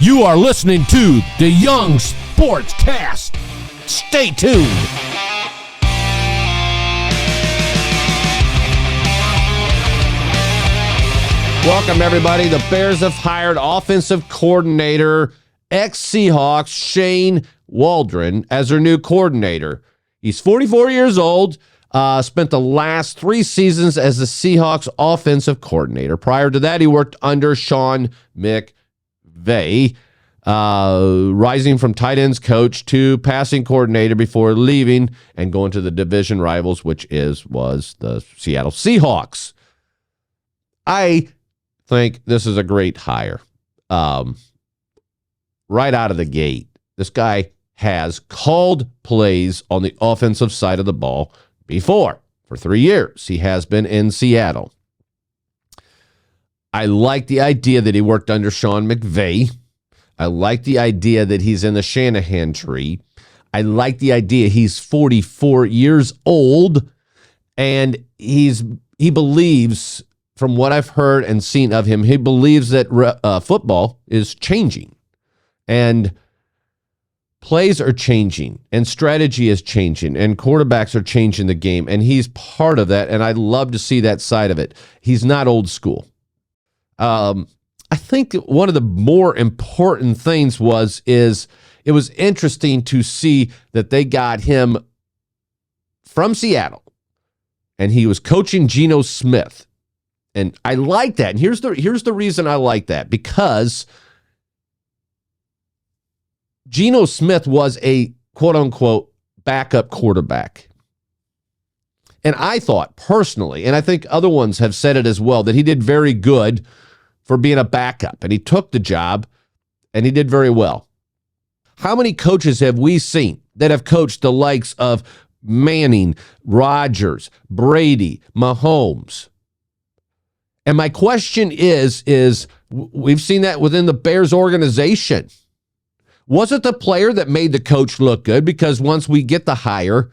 You are listening to the Young Sportscast. Stay tuned. Welcome, everybody. The Bears have hired offensive coordinator, ex-Seahawks, Shane Waldron, as their new coordinator. He's 44 years old, spent the last 3 seasons as the Seahawks offensive coordinator. Prior to that, he worked under Sean McVay, rising from tight ends coach to passing coordinator before leaving and going to the division rivals, which was the Seattle Seahawks. I think this is a great hire. Right out of the gate, this guy has called plays on the offensive side of the ball before. For 3 years, he has been in Seattle. I like the idea that he worked under Sean McVay. I like the idea that he's in the Shanahan tree. I like the idea he's 44 years old, and he believes, from what I've heard and seen of him, he believes that football is changing, and plays are changing, and strategy is changing, and quarterbacks are changing the game, and he's part of that, and I love to see that side of it. He's not old school. I think one of the more important things is it was interesting to see that they got him from Seattle, and he was coaching Geno Smith. And I like that. And here's the reason I like that, because Geno Smith was a quote-unquote backup quarterback. And I thought personally, and I think other ones have said it as well, that he did very good for being a backup. And he took the job, and he did very well. How many coaches have we seen that have coached the likes of Manning, Rodgers, Brady, Mahomes? And my question is we've seen that within the Bears organization. Was it the player that made the coach look good? Because once we get the hire,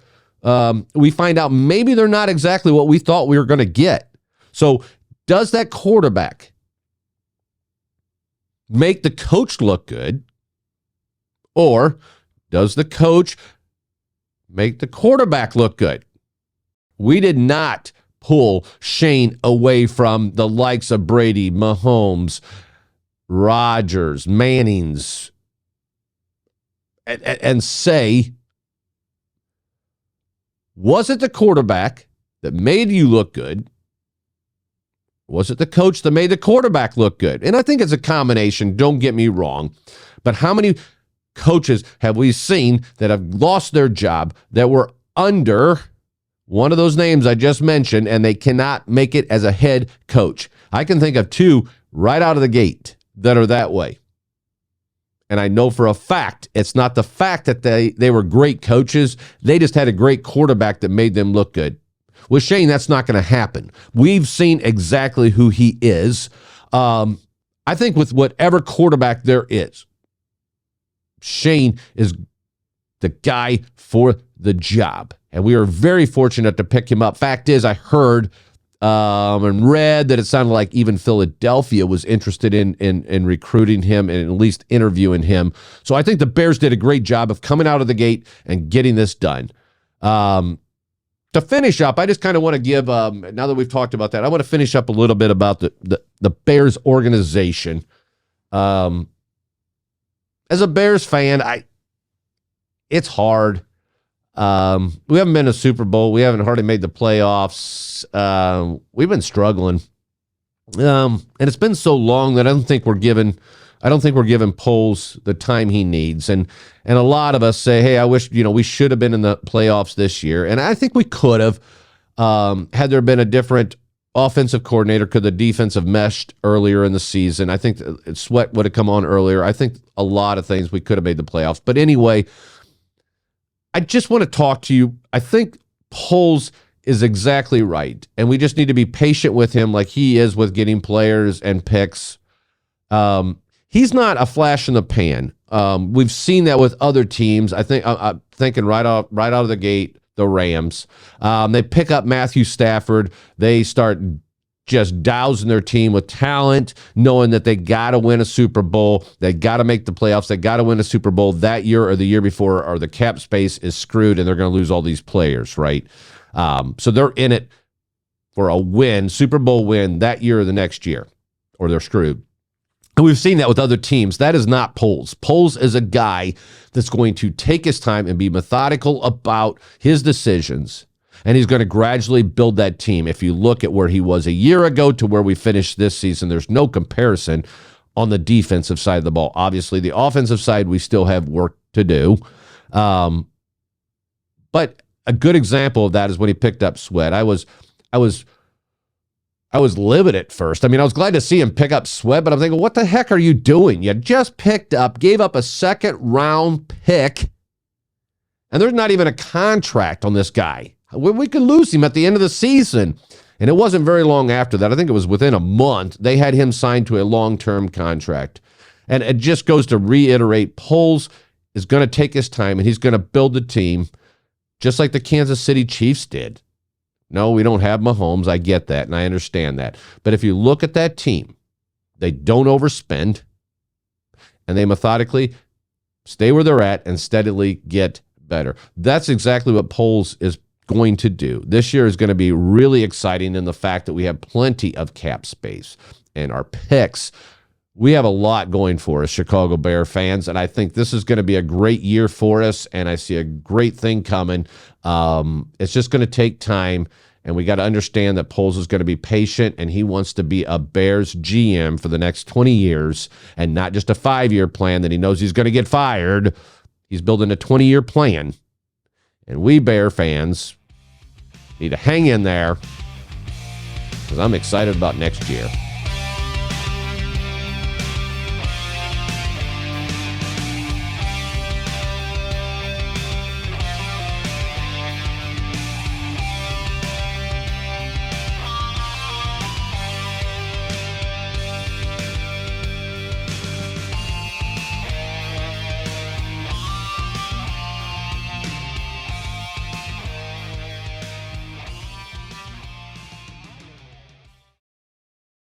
we find out maybe they're not exactly what we thought we were going to get. So does that quarterback make the coach look good? Or does the coach make the quarterback look good? We did not pull Shane away from the likes of Brady, Mahomes, Rodgers, Mannings, and say, was it the quarterback that made you look good? Was it the coach that made the quarterback look good? And I think it's a combination, don't get me wrong. But how many coaches have we seen that have lost their job that were under one of those names I just mentioned, and they cannot make it as a head coach? I can think of 2 right out of the gate that are that way. And I know for a fact, it's not the fact that they were great coaches. They just had a great quarterback that made them look good. With Shane, that's not going to happen. We've seen exactly who he is. I think with whatever quarterback there is, Shane is the guy for the job. And we are very fortunate to pick him up. Fact is, I heard and read that it sounded like even Philadelphia was interested in recruiting him and at least interviewing him. So I think the Bears did a great job of coming out of the gate and getting this done. To finish up, I just kind of want to give, now that we've talked about that, I want to finish up a little bit about the Bears organization. As a Bears fan, it's hard. We haven't been to Super Bowl. We haven't hardly made the playoffs. We've been struggling. And it's been so long that I don't think we're giving Poles the time he needs. And a lot of us say, hey, I wish, we should have been in the playoffs this year. And I think we could have, had there been a different offensive coordinator. Could the defense have meshed earlier in the season? I think Sweat would have come on earlier. I think a lot of things we could have made the playoffs. But anyway, I just want to talk to you. I think Poles is exactly right, and we just need to be patient with him like he is with getting players and picks. He's not a flash in the pan. We've seen that with other teams. I think I'm thinking right out of the gate, the Rams. They pick up Matthew Stafford. They start just dousing their team with talent, knowing that they got to win a Super Bowl. They got to make the playoffs. They got to win a Super Bowl that year or the year before, or the cap space is screwed and they're going to lose all these players, right? So they're in it for a win, Super Bowl win that year or the next year, or they're screwed. And we've seen that with other teams. That is not Poles. Poles is a guy that's going to take his time and be methodical about his decisions, and he's going to gradually build that team. If you look at where he was a year ago to where we finished this season, there's no comparison on the defensive side of the ball. Obviously, the offensive side, we still have work to do. But a good example of that is when he picked up Sweat. I was livid at first. I mean, I was glad to see him pick up Sweat, but I'm thinking, what the heck are you doing? You just gave up a second-round pick, and there's not even a contract on this guy. We could lose him at the end of the season. And it wasn't very long after that. I think it was within a month. They had him signed to a long-term contract. And it just goes to reiterate, Poles is going to take his time, and he's going to build the team just like the Kansas City Chiefs did. No, we don't have Mahomes. I get that, and I understand that. But if you look at that team, they don't overspend, and they methodically stay where they're at and steadily get better. That's exactly what Poles is going to do. This year is going to be really exciting in the fact that we have plenty of cap space, and our picks, we have a lot going for us, Chicago Bear fans, and I think this is going to be a great year for us, and I see a great thing coming. It's just going to take time, and we got to understand that Poles is going to be patient, and he wants to be a Bears GM for the next 20 years and not just a 5-year plan that he knows he's going to get fired. He's building a 20-year plan, and we Bear fans need to hang in there because I'm excited about next year.